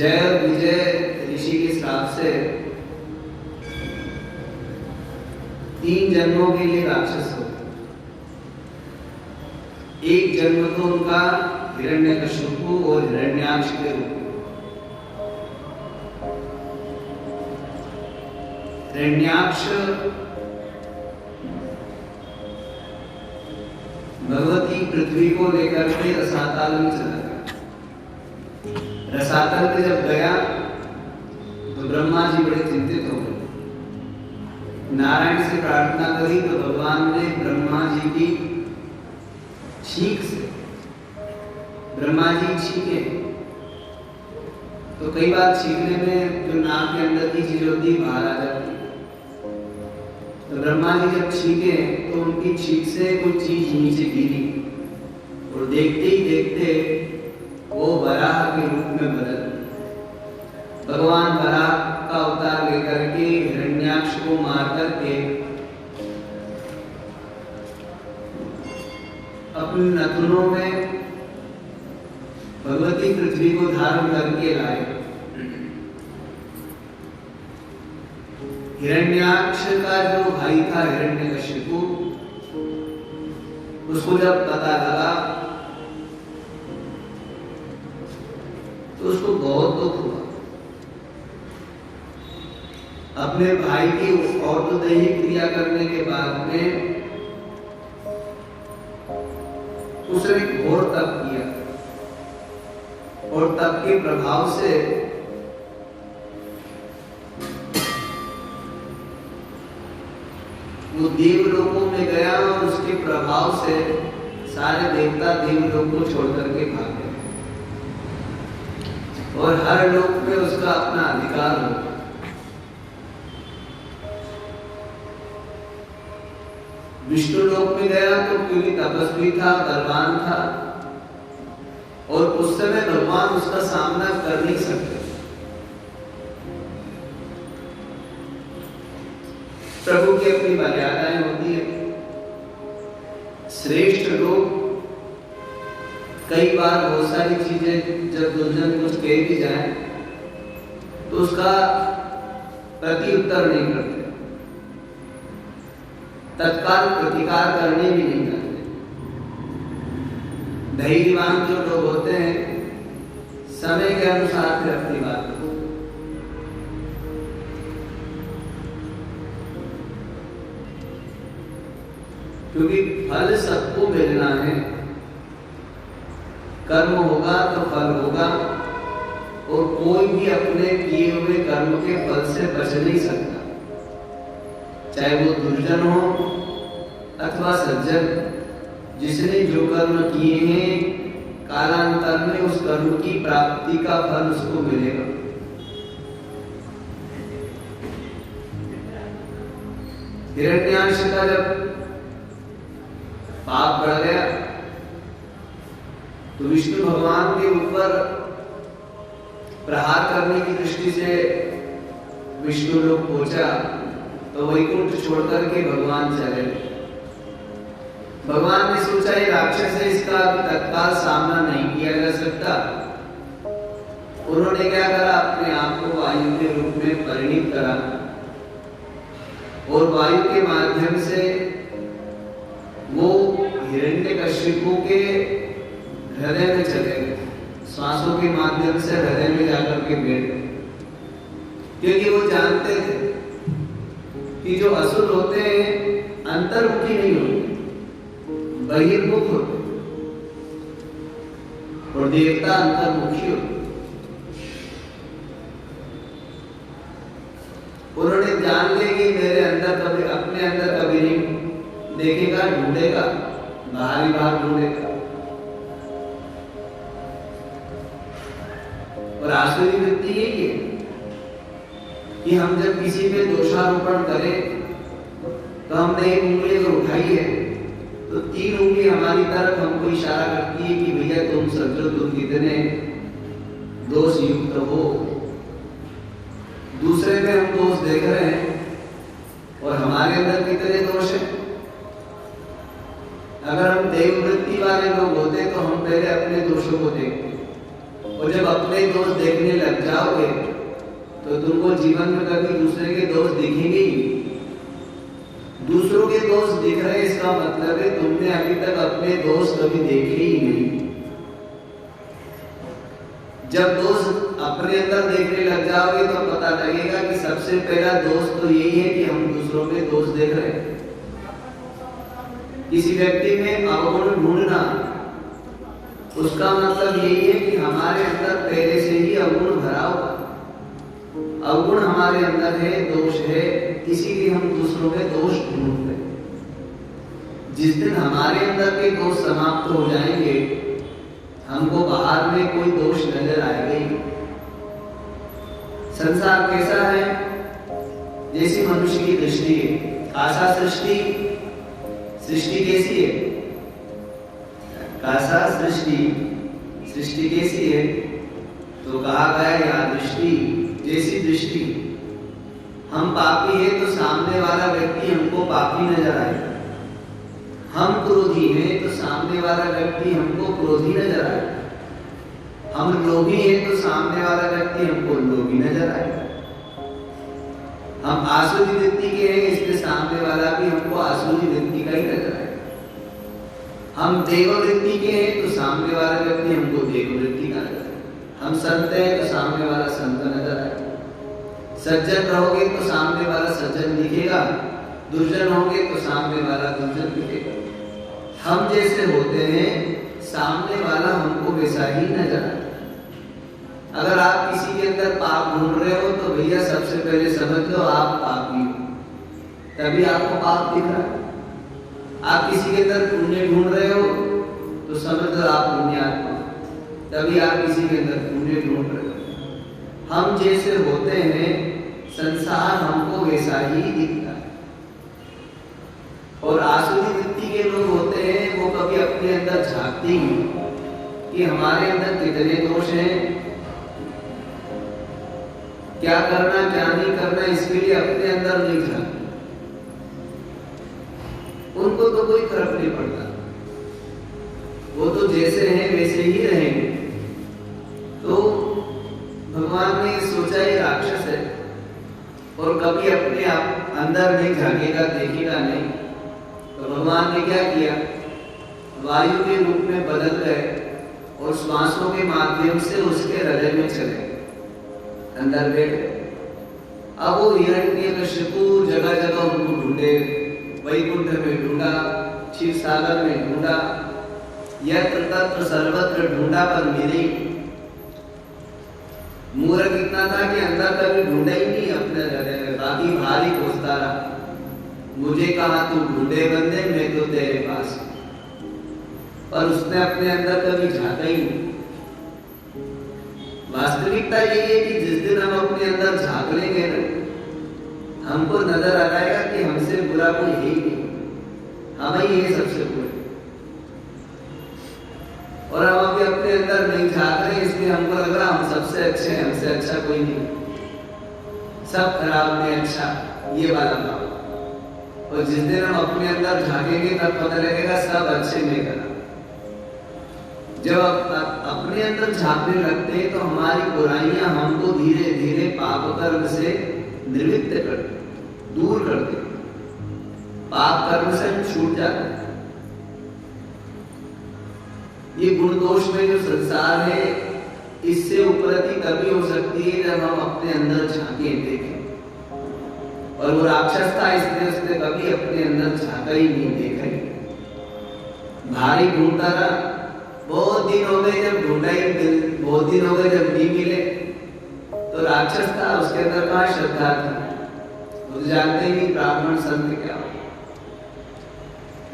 जय और विजय ऋषि के श्राप से 3 जन्मों के लिए राक्षस हो। एक जन्म तो उनका हिरण्यकशिपु और हिरण्याक्ष के रूप में। हिरण्याक्ष भगवती पृथ्वी को लेकर के रसातल में चला गया। रसातल में जब गया तो ब्रह्मा जी बड़े चिंतित हो गए। नारायण से प्रार्थना करी तो भगवान ने ब्रह्मा जी की छींक से, ब्रह्मा जी छींके तो कई बार छींकने में जो नाक के अंदर की चीज होती है बाहर आ जाती है। तो ब्रह्मा जी जब छींके तो उनकी छींक से कोई चीज नीचे गिरी और देखते ही देखते वो वराह के रूप में बदल। भगवान वराह का अवतार लेकर के हिरण्याक्ष को मार करके अपने नथुनों में भगवती पृथ्वी को धारण करके लाए। हिरण्याक्ष का जो भाई था हिरण्यकशिपु, उसको जब पता लगा तो उसको बहुत दुख हुआ। अपने भाई की औरतोदयी क्रिया करने के बाद में उसने घोर तप किया और तप के प्रभाव से वो देवलोकों में गया और उसके प्रभाव से सारे देवता देवलोक को छोड़ करके भाग गए और हर लोक में उसका अपना अधिकार हो। विष्णु लोक में गया तो क्योंकि तपस्वी था, बलवान था और उस समय भगवान उसका सामना कर नहीं सकते। प्रभु की अपनी मर्यादाएं होती है। श्रेष्ठ लोग कई बार बहुत सारी चीजें जब दुर्जन कुछ कह भी जाए तो उसका प्रति उत्तर नहीं करते, तत्काल प्रतिकार करने भी नहीं करते। धैर्यवान जो लोग होते हैं समय के अनुसार फिर अपनी बात करते। क्योंकि फल सबको मिलना है। कर्म होगा तो फल होगा और कोई भी अपने किए हुए कर्म के फल से बच नहीं सकता, चाहे वो दुर्जन हो अथवा सज्जन। जिसने जो कर्म किए हैं कालांतर में उस कर्म की प्राप्ति का फल उसको मिलेगा। हिरण्याक्ष का जब पाप बढ़ गया तो विष्णु भगवान के ऊपर प्रहार करने की दृष्टि से विष्णु लोग पहुंचा तो वैकुंठ छोड़कर के भगवान चले। भगवान ने सोचा ये राक्षस है, इसका तत्काल सामना नहीं किया जा सकता। उन्होंने क्या करा, अपने आप को वायु के रूप में परिणित करा और वायु के माध्यम से वो हिरण्यकशिपु के हृदय में चले गए। श्वासों के माध्यम से हृदय में जाकर के बैठ गए, क्योंकि वो जानते थे कि जो असुर होते हैं अंतर्मुखी नहीं होते, बहिर्मुख होते और देवता अंतर्मुखी होते। उन्होंने जान लिया कि मेरे अंदर कभी, अपने अंदर कभी नहीं देखेगा, ढूंढेगा, बाहर ही बाहर ढूंढेगा। और आसुरी वृत्ति यही है कि हम जब किसी पे दोषारोपण करें तो हमने एक उंगली अगर उठाई है तो 3 उंगली हमारी तरफ हमको इशारा करती है कि भैया तुम समझो तुम कितने दोष युक्त हो। दूसरे पे हम दोष देख रहे हैं और हमारे अंदर कितने दोष हैं। अगर हम देववृत्ति वाले लोग होते तो हम पहले अपने दोषों को देखते और जब अपने दोष देखने लग जाओगे तो तुमको जीवन में कभी दूसरे के दोष दिखेंगे ही। दूसरों के दोष दिख रहे इसका मतलब है तुमने अभी तक अपने दोष कभी देखे ही नहीं। जब दोष अपने अंदर देखने लग जाओगे तो पता लगेगा कि सबसे पहला दोष तो यही है कि हम दूसरों में दोष देख रहे हैं। किसी व्यक्ति में अवगुण ढूंढना उसका मतलब यही है कि हमारे अंदर पहले से ही अवगुण भरा हुआ, अवगुण हमारे अंदर है, दोष है, इसीलिए हम दूसरों में दोष ढूंढते हैं। जिस दिन हमारे अंदर के दोष समाप्त हो जाएंगे हमको बाहर में कोई दोष नजर आएगा ही। संसार कैसा है? जैसी मनुष्य की दृष्टि है। आशा सृष्टि कैसी है? कासा सृष्टि कैसी है? तो कहा गया या दृष्टि जैसी दृष्टि। हम पापी है तो सामने वाला व्यक्ति हमको पापी नजर आएगा। हम क्रोधी हैं तो सामने वाला व्यक्ति हमको क्रोधी नजर आएगा। हम लोभी हैं तो सामने वाला व्यक्ति हमको लोभी नजर आएगा। हम आसुरी वृत्ति के हैं इसलिए सामने वाला भी हमको आसुरी वृत्ति का ही नजर आएगा। हम देव वृत्ति के हैं तो सामने वाला व्यक्ति हमको देव वृत्ति का नजर आएगा। हम संत हैं तो सामने वाला संत नजर आएगा। सज्जन रहोगे तो सामने वाला सज्जन दिखेगा, दुर्जन होंगे तो सामने वाला दुर्जन दिखेगा। हम जैसे होते हैं सामने वाला हमको वैसा ही नजर आता है। अगर आप किसी के अंदर पाप ढूंढ रहे हो तो भैया सबसे पहले समझ लो आप पापी हो, तभी आपको पाप दिख रहा है। आप किसी के अंदर पुण्य ढूंढ रहे हो तो समझ लो आप पुण्यात्मा, तभी आप किसी के अंदर पुण्य ढूंढ रहे हो। हम जैसे होते हैं संसार हमको वैसा ही दिखता है। और आसुरी वृत्ति के लोग होते हैं वो कभी अपने अंदर झांकते ही कि हमारे अंदर कितने दोष हैं, क्या करना क्या नहीं करना, इसके लिए अपने अंदर नहीं झांकते। उनको तो कोई फर्क नहीं पड़ता, वो तो जैसे हैं वैसे ही रहेंगे। तो भगवान ने सोचा ये राक्षस है और कभी अपने आप अंदर नहीं झांकेगा, देखेगा नहीं। तो भगवान ने क्या किया? वायु के रूप में बदल गए और श्वासों के माध्यम से उसके हृदय में चले, अंदर बैठ गए। अब वो हिरण्यकशिपु जगह जगह उनको ढूंढे, वैकुंठ में ढूंढा, क्षीर सागर में ढूंढा, यत्र तत्र सर्वत्र ढूंढा पर मिले। मूर्ख इतना था कि अंदर कभी ढूंढा ही नहीं अपने हृदय में, बाकी भारी खोजता रहा। मुझे कहा तू ढूंढे बंदे, मैं तो तेरे पास। पर उसने अपने अंदर कभी झांका ही नहीं। वास्तविकता यही है कि जिस दिन हम अपने अंदर झांक लेंगे ना, हमको नजर आ जाएगा कि हमसे बुरा कोई है ही नहीं, हम ही है सबसे बुरे। और हम अभी अपने अंदर नहीं झांक रहे इसलिए हमको लग रहा हम सबसे अच्छे हैं, हमसे अच्छा कोई नहीं, सब खराब में अच्छा, ये वाला भाव। और जिस दिन हम अपने अंदर झांकेंगे तब पता लगेगा सब अच्छे में खराब। जब अपने अंदर झांकने लगते हैं तो हमारी बुराइयां हमको धीरे धीरे पाप कर्म से निवृत्त करते, दूर करते, पाप कर्म से हम छूट जाते हैं। ये गुण दोष में जो संसार है इससे उपलब्धि तभी हो सकती है जब हम अपने अंदर झांके देखें। और वो राक्षस था इसलिए उसने कभी अपने अंदर झांका ही नहीं, देखा ही। भारी ढूंढता रहा, बहुत दिन हो गए जब ढूंढा ही, बहुत दिन हो गए जब नहीं मिले। तो राक्षस था, उसके अंदर कहाँ श्रद्धा थी? तो जानते ही ब्राह्मण संत क्या हो।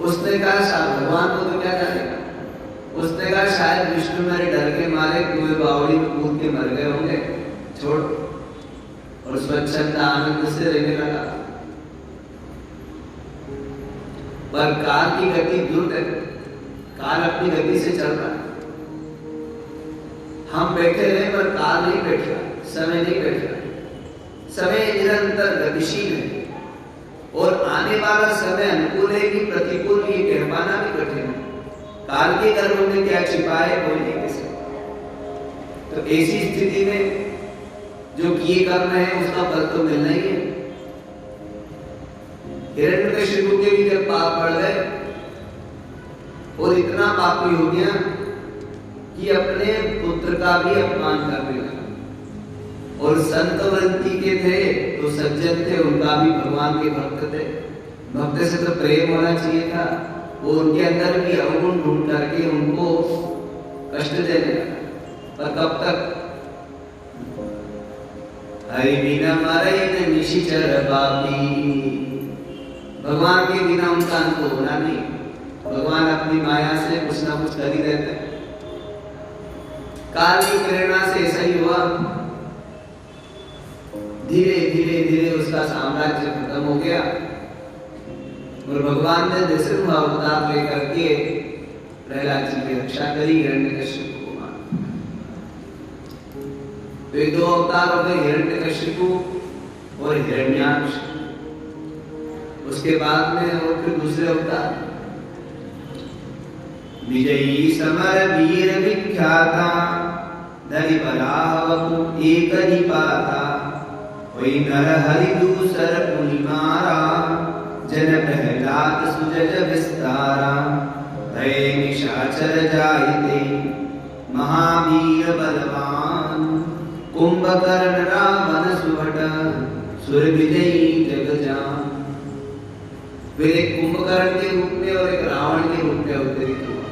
उसने कहा भगवान को तो क्या जानेगा। उसने कहा शायद विष्णु मेरे डर के मारे कुएं बावड़ी में कूद के मर गए होंगे, छोड़। और स्वच्छंद आनंद से रहने लगा। पर काल की गति द्रुत है, काल अपनी गति से चल रहा है। हम बैठे रहे पर काल नहीं बैठ रहा, समय नहीं बैठ रहा। समय निरंतर गतिशील है और आने वाला समय अनुकूल है कि प्रतिकूल, ये कह पाना भी कठिन है। काल के गर्भ में क्या छिपा है कोई नहीं कह सकता। तो ऐसी स्थिति में जो किए कर्म है उसका फल तो मिलना ही है। हिरण्यकशिपु के भी जब पाप बढ़ गए और इतना पापी हो गया कि अपने पुत्र का भी अपमान करने लगा। और संत वृत्ति के थे तो सज्जन थे, उनका भी भगवान के भक्त थे, भक्त से तो प्रेम होना चाहिए था, वो उनके अंदर भी अवगुण ढूंढ करके उनको कष्ट देने लगा। पर कब तक? हरि बिना मरे न निशिचर पापी, भगवान के बिना उनका अंत होना नहीं। भगवान अपनी माया से कुछ ना कुछ कर ही रहते हैं। काल की प्रेरणा से ऐसा ही हुआ, धीरे धीरे धीरे उसका साम्राज्य खत्म हो गया और भगवान ने नृसिंह अवतार लेकर के प्रहलाद जी की रक्षा करी, हिरण्यकशिपु को मारा। तो ये दो अवतार हो गए, हिरण्यकशिपु और हिरण्याक्ष। उसके बाद में और फिर दूसरे अवतार, विजयी समर वीर विख्याता, धरि बरावपु एक ही पाता, वही नर हरि दूसर पुनि मारा, जन प्रहलाद सुजज विस्तारा, भय निशाचर जायते महावीर बलवान, कुंभकर्ण रावण सुभट सुर विजयी जगजान। फिर एक कुंभकर्ण के रूप में और एक रावण के रूप में अवतरित हुआ।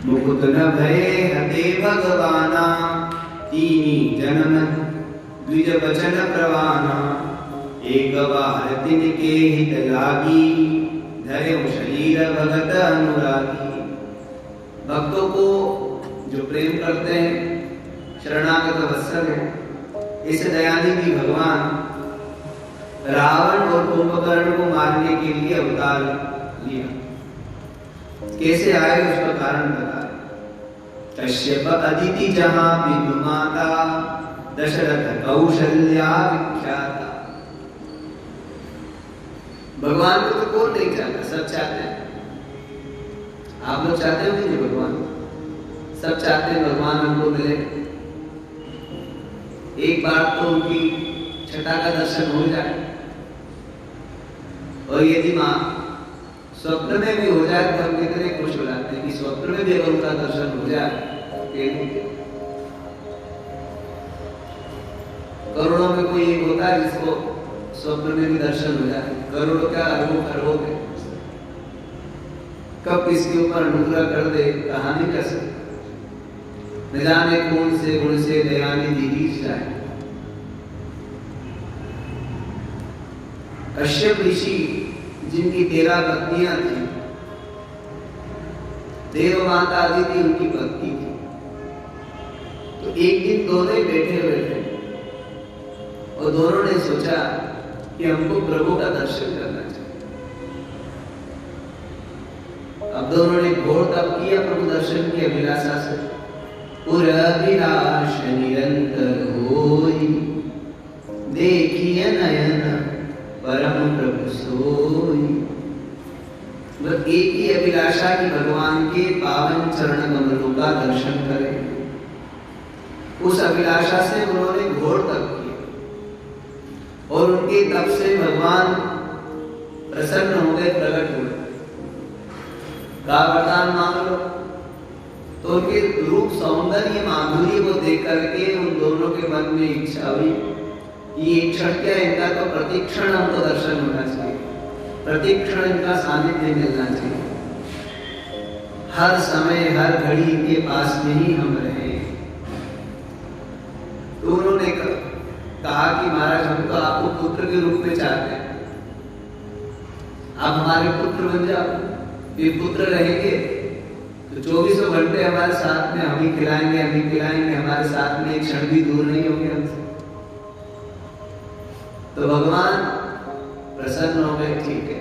मुकुट न भये हते भगवाना, तीनी जन्म द्विज वचन प्रवाना, एक बार तिनके हित लागी, धरे शरीर भगत अनुरागी। भक्तों को जो प्रेम करते हैं, शरणागत वत्सल है, इस दयानिधि भगवान रावण और कुंभकर्ण को मारने के लिए अवतार लिया। कैसे आए उसका कारण बता। कश्यप अदिति जहां विदु माता, दशरथ कौशल्या विख्याता। भगवान को तो कौन नहीं चाहता, सब चाहते हैं। आप लोग चाहते हो कि भगवान? सब चाहते हैं भगवान हमको मिले। एक बार तो उनकी छटा का दर्शन हो जाए, और यदि मां स्वप्न में भी हो जाए तो हम कितने खुश हो जाते हैं कि स्वप्न में भी अगर उनका दर्शन हो जाए। करोड़ों में कोई एक होता है जिसको स्वप्न में भी दर्शन हो जाए, करोड़ों क्या अरबों खरबों में। कब किसके ऊपर अनुग्रह कर दे कहा नहीं कर सकते। न जाने कौन से गुण से दयानिधि रीझ जाए। कश्यप ऋषि जिनकी 13 पत्नियां थी, देव माता अदिति उनकी पत्नी थी। तो एक दिन दोनों ही बैठे हुए थे और दोनों ने सोचा कि हमको प्रभु का दर्शन करना चाहिए। अब दोनों ने घोर तप किया प्रभु दर्शन की अभिलाषा से। पुरभिलाष निरंतर होई, देखिए नयन परम प्रभु सोई। मतलब एक ही अभिलाषा की भगवान के पावन चरण कमलों का दर्शन करें। उस अभिलाषा से उन्होंने घोर तप किया और उनके तप से भगवान प्रसन्न हो गए, प्रकट हुए। का वरदान मांग लो। तो उनके रूप सौंदर्य माधुर्य को देख करके उन दोनों के मन में इच्छा हुई कि एक क्षण क्या, इनका तो प्रतिक्षण हमको दर्शन होना चाहिए, प्रतिक्षण इनका सानिध्य मिलना चाहिए, हर समय हर घड़ी इनके पास में ही हम रहे। तो उन्होंने कहा कि महाराज हम तो आपको पुत्र के रूप में चाहते हैं, आप हमारे पुत्र बन जाओ। ये पुत्र रहेंगे तो 24 घंटे हमारे साथ में, हम ही खिलाएंगे, हमारे साथ में एक क्षण भी दूर नहीं होंगे हमसे। तो भगवान प्रसन्न हो गए, ठीक है,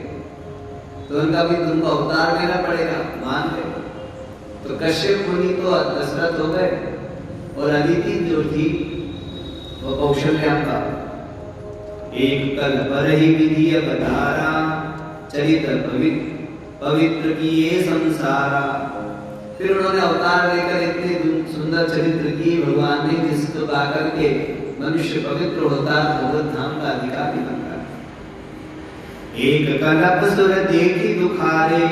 तो उनका भी तुमको अवतार लेना पड़ेगा, मान ले। तो कश्यप मुनि तो दशरथ हो गए और अदिति जो थी वो कौशल्याम्बा। एक कल पर ही विधि अवतारा, चरित पवित्र किए संसारा, फिर उन्होंने अवतार लेकर इतने सुंदर चरित्र की, भगवान ने जिसको गाकर के मनुष्य पवित्र होता, भगवत धाम का अधिकारी बनता। एक कलप सुर देखी दुखारे,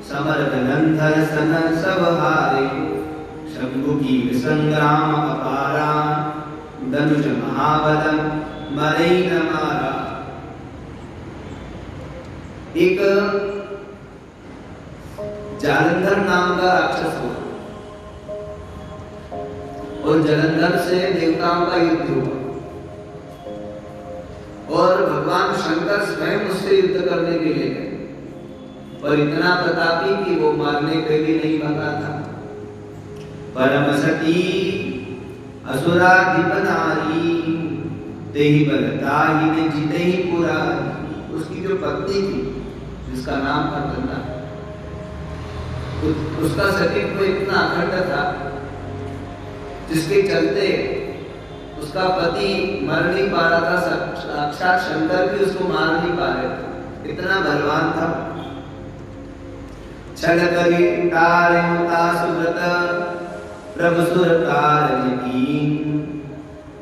समर्थ नंदर सन सब हारे। शंभु की संग्राम अपारा, धनुष महाबल मरे न मारा। एक जालंधर नाम का राक्षस हुआ और जालंधर से देवताओं का युद्ध हुआ और भगवान शंकर स्वयं उससे युद्ध करने के लिए गए, पर इतना प्रतापी कि वो मारने पे भी नहीं बना था। परम सती असुराधिप नारी, तेहि बलताहि ने जीते ही पूरा। उसकी जो पत्नी थी जिसका नाम था गंगा, उसका सतीत्व इतना अखंड था जिसके चलते उसका पति मर नहीं पा रहा था, साक्षात शंकर भी उसको मार नहीं पा रहे थे, इतना बलवान था। छल करी तारे सुव्रत, प्रभु सुर कार्य कीन।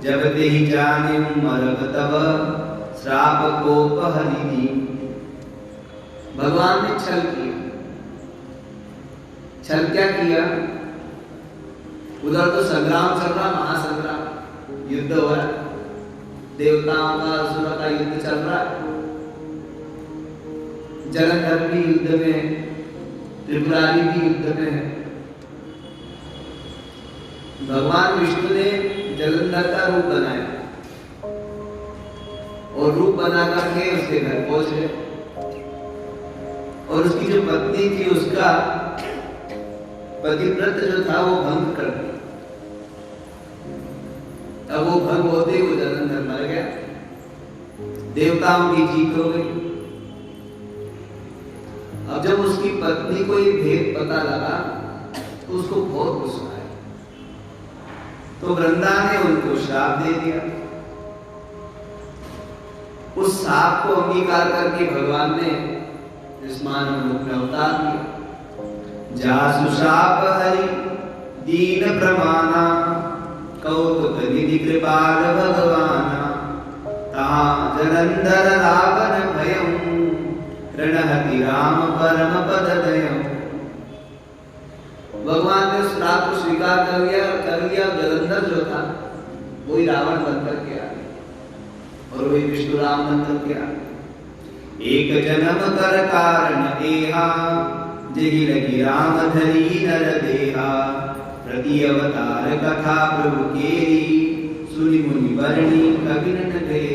जब ते ही जाने मरग तब, श्राप को पहरी दीन। भगवान ने छल किया। छल क्या किया? उधर तो संग्राम चल रहा, महासंग्राम, युद्ध हो रहा, देवताओं का असुरों का युद्ध चल रहा, जलंधर भी युद्ध में, त्रिपुरारी भी युद्ध में है। भगवान विष्णु ने जलंधर का रूप बनाया और रूप बना करके उसके घर पहुंच गए और उसकी जो पत्नी थी उसका पतिव्रत जो था वो भंग कर दिया। अब वो भंग होते वो जलंधर मर गया, देवताओं की जीत हो गई। अब जब उसकी पत्नी को ये भेद पता लगा तो उसको बहुत गुस्सा आया, तो वृंदा ने उनको श्राप दे दिया। उस श्राप को अंगीकार करके भगवान ने इस मानव रूप में अवतार दिया। जासु शाप हरि दीन प्रमाना, कौतुक निधि कृपाल भगवाना। ता जलंधर रावण भयं, रणहति राम परम पद दयं। भगवान ने उस श्राप को स्वीकार कर लिया। जलंधर जो था वही रावण बनकर के आ गया और वही विष्णु राम बनकर के आ गया। एक जन्म कर कारण एहा, जेहि लगी राम धरी नर देहा। प्रति अवतार कथा प्रभु केरी, सुनि मुनि वर्णी कवि न गए।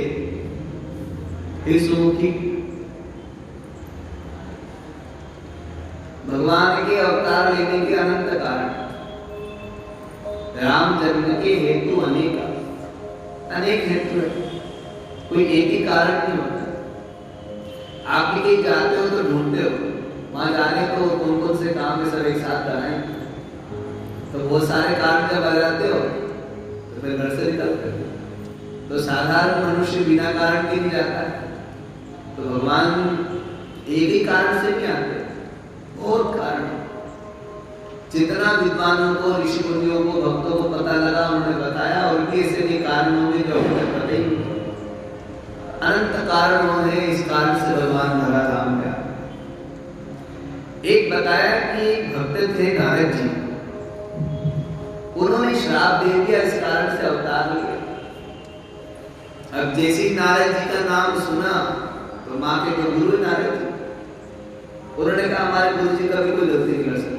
हे सुखी, भगवान के अवतार लेने के अनंत कारण, राम जन्म के हेतु अनेक हेतु है, कोई एक ही कारण नहीं होता। आप भी कहीं जाते हो तो ढूंढते हो, वहां जाने को कौन कौन से काम है सब एक साथ कराएं, तो वो सारे काम जब आ जाते हो तो फिर घर से निकलते हो। तो साधारण मनुष्य बिना कारण के नहीं जाता है, तो भगवान एक ही कारण से नहीं आते, बहुत कारण। जितना विद्वानों को, ऋषि मुनियों को, भक्तों को पता लगा उन्होंने बताया, और उनके ऐसे भी कारण होंगे जो हमें पता ही नहीं। अनंत कारण होंगे, इस कारण से भगवान धरा धाम में। एक बताया कि एक भक्त थे नारद जी, उन्होंने श्राप दे दिया, इस कारण से अवतार लिया। अब जैसे ही नारद जी का नाम सुना तो माँ के जो गुरु नारद जी, उन्होंने कहा हमारे गुरु जी का भी कोई गलती नहीं कर सकता।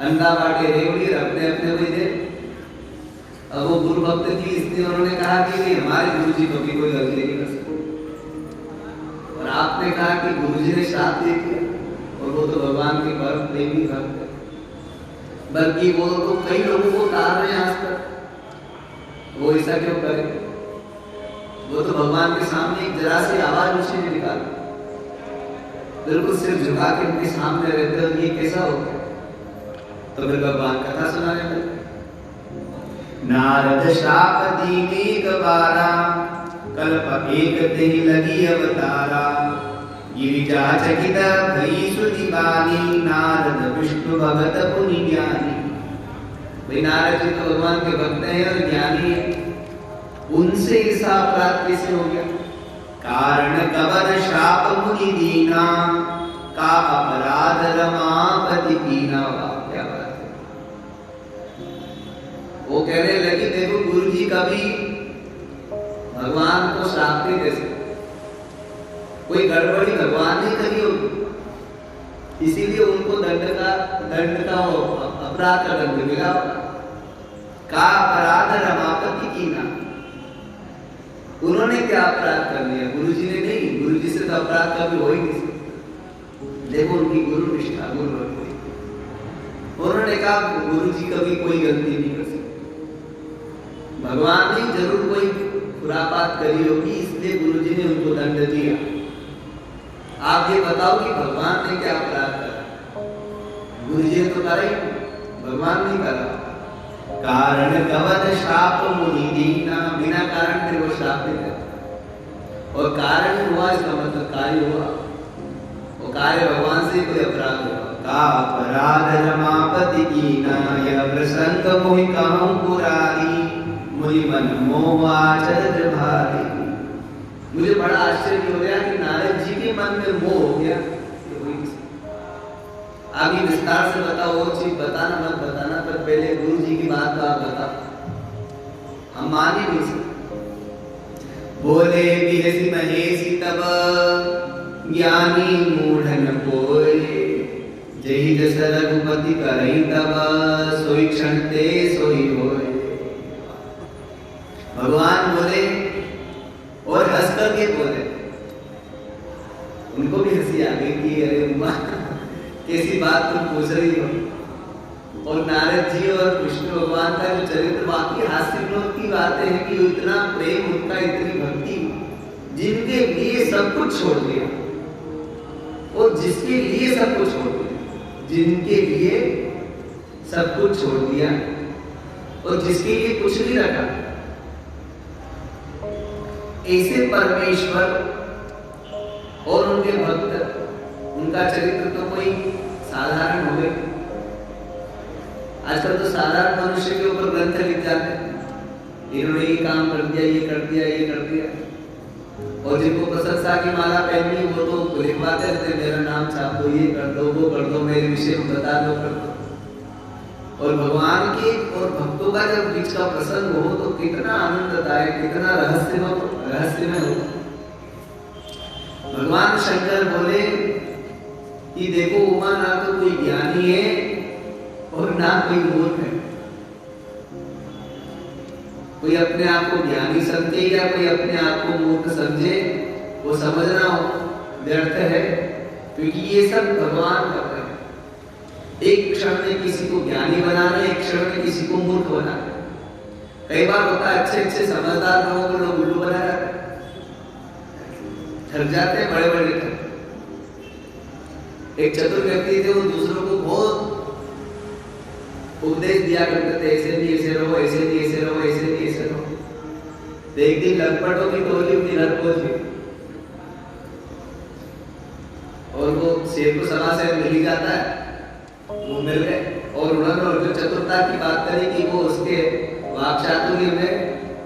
अंडा बाटे रेवड़ी अपने अपने हुए दे। अब वो गुरु भक्त की इसलिए उन्होंने कहा कि नहीं, हमारे गुरु जी को भी कोई गलती नहीं कर सकता। और आपने कहा कि गुरु जी ने श्राप दे दिया, और वो तो भगवान के परम प्रेमी भक्त है, बल्कि वो तो कई लोगों को उतार रहे हैं आज तक। वो ऐसा क्यों करे? वो तो भगवान के सामने एक जरा सी आवाज ऊंची नहीं निकालते, बिल्कुल सिर्फ झुका के उनके सामने रहते हो, ये कैसा हो गया? तो फिर भगवान कथा सुनाने लगे। नारद श्राप दीने गवारा, कल्प एक तेहि लगी अवतारा। गिरिजाचकित भई सुति बानी नारद विष्णु भगत पुनि ज्ञानी। भाई नारद जी तो भगवान के भक्त हैं और ज्ञानी है, उनसे ऐसा अपराध कैसे हो गया? कारण कवन शाप मुनि दीना का अपराध रमापति कीना। क्या बात है। वो कहने लगी देखो गुरु जी कभी भगवान को श्राप नहीं दे सकते, कोई गड़बड़ी भगवान ने करी होगी, इसीलिए उनको दंड का अपराध का दंड मिला। का अपराध रमापति कीना। उन्होंने क्या अपराध कर लिया? गुरुजी ने नहीं, गुरुजी से तो अपराध कभी हो ही नहीं सकता। देखो उनकी गुरु निष्ठा, गुरु भक्ति। उन्होंने कहा गुरुजी कभी कोई गलती नहीं कर सकते, भगवान ने जरूर कोई खुरापात करी होगी, इसलिए गुरुजी ने उनको दंड दिया। आप ये बताओ कि भगवान ने क्या अपराध करा? गुरुजी ने तो करा ही, भगवान नहीं करा। कारण कवन शाप मुनि दीना। बिना कारण के वो शाप नहीं करता, और कारण हुआ इसका मतलब कार्य हुआ, वो कार्य भगवान से कोई अपराध हुआ। का अपराध रमापति कीना यह प्रसंग मोहि कहूं पुरारी मुनि मन मोहाचर भारी। मुझे बड़ा आश्चर्य हो गया कि नारद जी के मन में मोह हो गया। आगे विस्तार से बताओ, वो चीज बताना मत बताना, पर पहले गुरु जी की बात तो आप बताओ, हम मान ही नहीं सकते। बोले बिहसी महेशी तब ज्ञानी मूढ़न कोय, जही जस रघुपति करई तब सोई क्षण ते सोई होय। भगवान बोले और हंस करके बोले, उनको भी हंसी आ गई कि अरे उमा कैसी बात तुम पूछ रही हो। और नारद जी और विष्णु भगवान का जो चरित्र, बाकी हास्य विनोद की बातें हैं कि इतना प्रेम उनका, इतनी भक्ति, जिनके लिए सब कुछ छोड़ दिया, और जिसके लिए सब कुछ छोड़ दिया, जिनके लिए सब कुछ छोड़ दिया और जिसके लिए कुछ नहीं रखा, ऐसे परमेश्वर और उनके भक्त, उनका चरित्र तो कोई साधारण हो गए। आजकल तो साधारण मनुष्य के ऊपर ग्रंथ लिख जाते हैं, इन्होंने ये काम कर दिया, ये कर दिया, ये कर दिया, और जिनको प्रशंसा की माला पहननी वो तो लिखवाते रहते, मेरा नाम छाप दो, ये कर दो, वो कर दो, मेरे विषय में बता दो, कर दो। और भगवान के और भक्तों का जब बीच का प्रसंग हो तो कितना आनंददायक, कितना रहस्यमय हो। भगवान शंकर बोले कि देखो उमा ना तो कोई ज्ञानी है और ना कोई मूर्ख है। कोई अपने आप को ज्ञानी समझे या कोई अपने आप को मूर्ख समझे, वो समझना व्यर्थ है, क्योंकि ये सब भगवान कर रहे हैं। एक क्षण में किसी को ज्ञानी बनाना, एक क्षण में किसी को मूर्ख बनाना। कई बार होता है अच्छे अच्छे समझदार लोगों को लोग उल्लू बना जाते हैं, थक जाते हैं, बड़े बड़े थक। एक चतुर व्यक्ति थे, वो दूसरों को बहुत उपदेश दिया करते थे, ऐसे नहीं ऐसे रहो, ऐसे नहीं ऐसे रहो, ऐसे नहीं ऐसे रहो। तो एक दिन लटपटों की टोली उनकी घर पहुंची और वो शेर को सभा से मिल जाता है, वो मिल गए और उन्होंने जो चतुरता की बात करी कि वो उसके वाक्चातुर्य में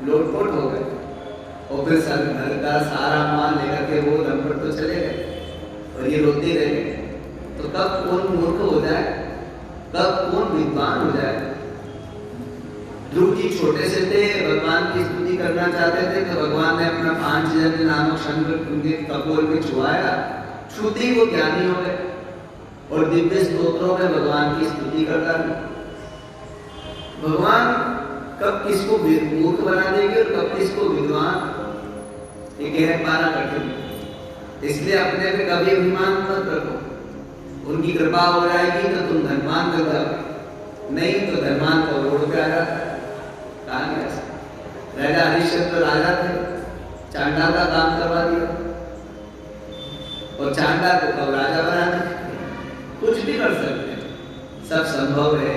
लोटपोट हो गए, और फिर घर का सारा माल लेकर के वो लंपट तो चले गए और ये रोते रहे। तो कब कौन मूर्ख हो जाए, कब कौन विद्वान हो जाए। ध्रुव जी छोटे से थे, भगवान की स्तुति करना चाहते थे, तो भगवान ने अपना 5 जन नामक शंकर उनके कपोल में छुआया, छूते ही वो ज्ञानी हो गए और दिव्य स्तोत्रों में भगवान की स्तुति करता है। भगवान कब किसको मूर्ख बना देंगे और कब किसको विद्वान, ये कह पाना कठिन। इसलिए अपने पे कभी अभिमान मत रखो, उनकी कृपा हो जाएगी तो तुम धनवान बन जाओ, नहीं तो धनवान को रोड पे आ जाता है। राजा हरिश्चंद्र राजा थे, चांडाल का काम करवा दिया और चांडाल को कब राजा बना दिया। कुछ भी कर सकते हैं, सब संभव है।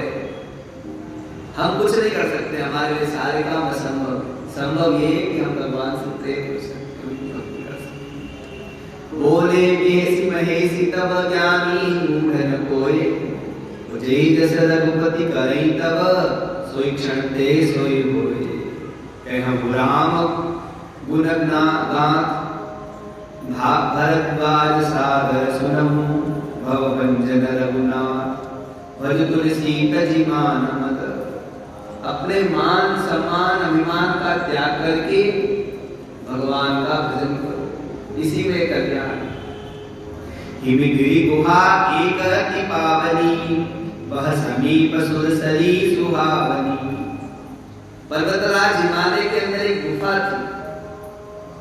हम कुछ नहीं कर सकते, हमारे लिए सारे काम असंभव। संभव ये है कि हम भगवान से प्रेम कर सकते। बोले बेसी महेशी तब ज्ञानी मूढ़ न कोय, जेहि जस रघुपति करई तब सोई क्षण ते सोई होय। कहु राम गुण गाथ भरद्वाज सागर सुनहु, भव भंजन रघुनाथ भज तुलसी तजि मान मत। अपने मान सम्मान अभिमान का त्याग करके भगवान का भजन करो, इसी में कल्याण। हिमगिरि गुहा एक अति पावनी, वह समीप सुरसरी सुहावनी। पर्वतराज हिमालय के अंदर एक गुफा थी।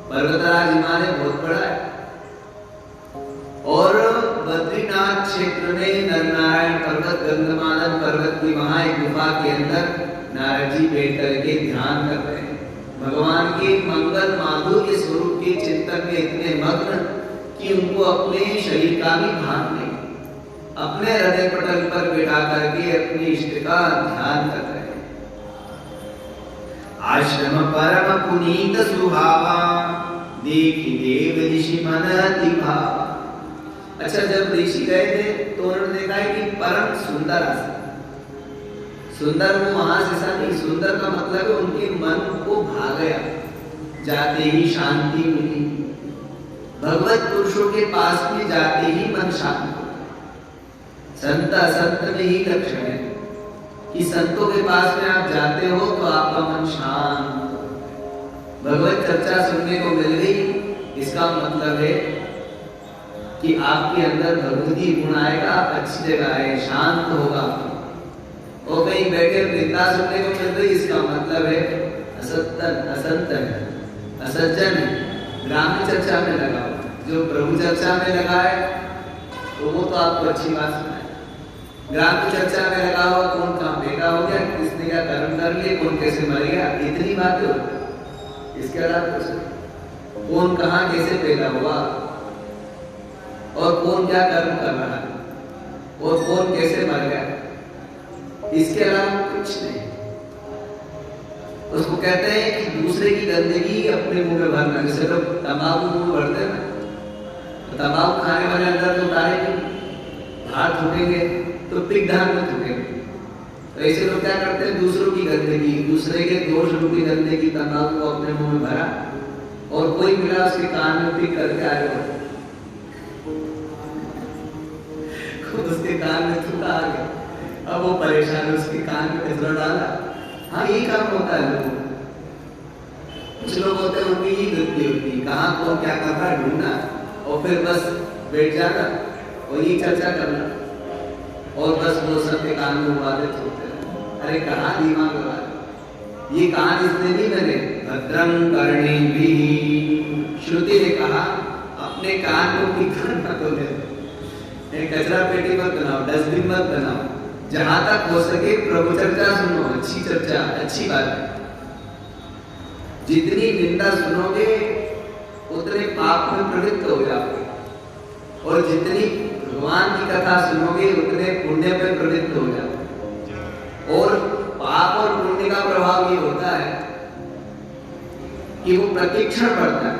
पर्वतराज हिमालय बहुत बड़ा है और बद्रीनाथ क्षेत्र में नरनारायण पर्वत, गंधमादन पर्वत की वहां एक गुफा के अंदर नारद जी बैठ करके ध्यान कर रहे हैं। भगवान के मंगल माधुर्य स्वरूप के चिंतन में इतने मग्न कि उनको अपने शरीर का भी भान नहीं। अपने हृदय पटल पर बैठा करके अपने इष्ट का ध्यान कर रहे हैं। आश्रम परम पुनीत सुहावा, देखि देव ऋषि मन अति भावा। अच्छा, जब ऋषि गए थे तो उन्होंने देखा है कि परम सुंदर आश्रम। सुंदर वो महाशिषा नहीं, सुंदर का मतलब है उनके मन को भा गया, जाते ही शांति मिली। भगवत पुरुषों के पास में जाते ही मन शांत हो। संत असंत में ही लक्षण है कि संतों के पास में आप जाते हो तो आपका मन शांत। भगवत चर्चा सुनने को मिल गई, इसका मतलब है कि आपके अंदर भगवती गुण आएगा, अच्छी जगह है, शांत होगा। और कहीं बैठे वृंदा सुनने को मिल रही, इसका मतलब है असंत है, असज्जन है, ग्राम्य चर्चा में लगा हुआ। जो प्रभु चर्चा में लगा है तो वो तो आपको अच्छी बात सुनाए। ग्राम्य चर्चा में लगा हुआ कौन कहाँ बेटा हो गया, किसने क्या कर्म कर लिए, कौन कैसे मर गया, इतनी बातें होती। इसके अलावा कुछ कौन कहाँ कैसे पैदा हुआ और कौन क्या कर्म कर रहा है और कौन कैसे मर गया, इसके अलावा कुछ नहीं। उसको कहते हैं कि दूसरे की गंदगी अपने मुंह में भरना। जैसे लोग तंबाकू मुंह में भरते हैं ना, तो तंबाकू खाने वाले अंदर तो उतारेंगे, बाहर थूकेंगे तो पिक धान में थूकेंगे। तो ऐसे लोग क्या करते हैं, दूसरों की गंदगी, दूसरे के दोष रूपी गंदगी तंबाकू को अपने मुंह में भरा और कोई मिला उसके कान में पिक करके आए हो, उसके कान में थूका आ गया। अब वो परेशान है, उसके कान में कचरा डाला। हाँ, यही काम होता है लोगों। कुछ लोग होते हैं उनकी ही गलती होती है, कहाँ कौन क्या कर रहा है ढूंढना और फिर बस बैठ जाना और ये चर्चा करना और बस वो सबके कान में बाधित होते हैं। अरे कहाँ दिमाग लगा, ये कहाँ जिसने दी मैंने, भद्रं कर्णेभिः। श्रुति ने कहा अपने कान को भी करना तो ले, कचरा पेटी मत बनाओ, डस्टबिन मत बनाओ। जहां तक हो सके प्रभु चर्चा सुनो, अच्छी चर्चा, अच्छी बात है। जितनी निंदा सुनोगे उतने पाप में प्रवृत्त हो जाओगे और जितनी भगवान की कथा सुनोगे उतने पुण्य में प्रवृत्त हो जाओगे। और पाप और पुण्य का प्रभाव ये होता है कि वो प्रतिक्षण बढ़ता है।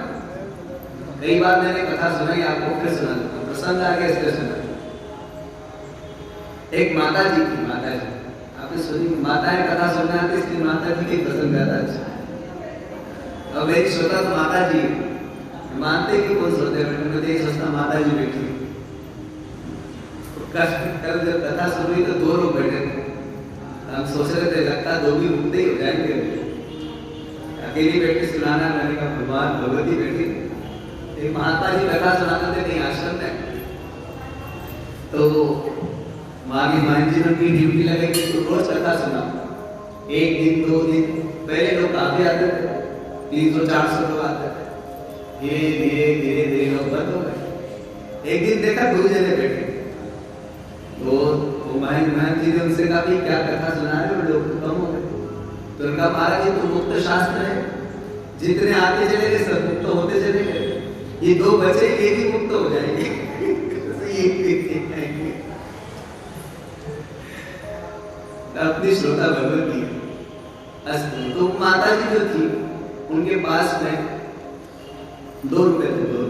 कई बार मैंने कथा सुनाई, आपको फिर सुना देता हूं, प्रसंग आ गया इसलिए सुना। एक माता जी थी, माता जी आपने सुनी, माता है कथा सुनना आती, इसलिए माता जी के प्रसंग ज्यादा अच्छा। अब एक श्रोता तो माता जी मानते कि कौन सोते बैठे, मुझे एक सोचता माता जी बैठी। कल जब कथा सुन रही तो 2 लोग बैठे थे, हम सोच रहे थे लगता 2 भी उठते ही हो जाएंगे। अकेली बैठी सुनाना, मैंने कहा भगवान भगवती बैठी। एक महात्मा जी कथा सुनाते थे कहीं आश्रम में, तो माँ की मान जी ने ड्यूटी लगाई कि तो रोज कथा सुना। 1 दिन 2 दिन पहले लोग काफी आते थे, 300-400 लोग आते थे। धीरे धीरे लोग बंद हो गए। एक दिन देखा 2 जने बैठे, तो मान जी ने उनसे कहा कि क्या कथा सुना रहे हो, लोग कम हो गए। तो उनका महाराज ये तो मुक्त शास्त्र है, जितने आते चले गए सब मुक्त होते चले गए, ये 2 बचे ये भी मुक्त हो जाएंगे। अपनी श्रोता भगवती अस्तु। तो माता जी जो थी उनके पास में 2 रुपए थे, 2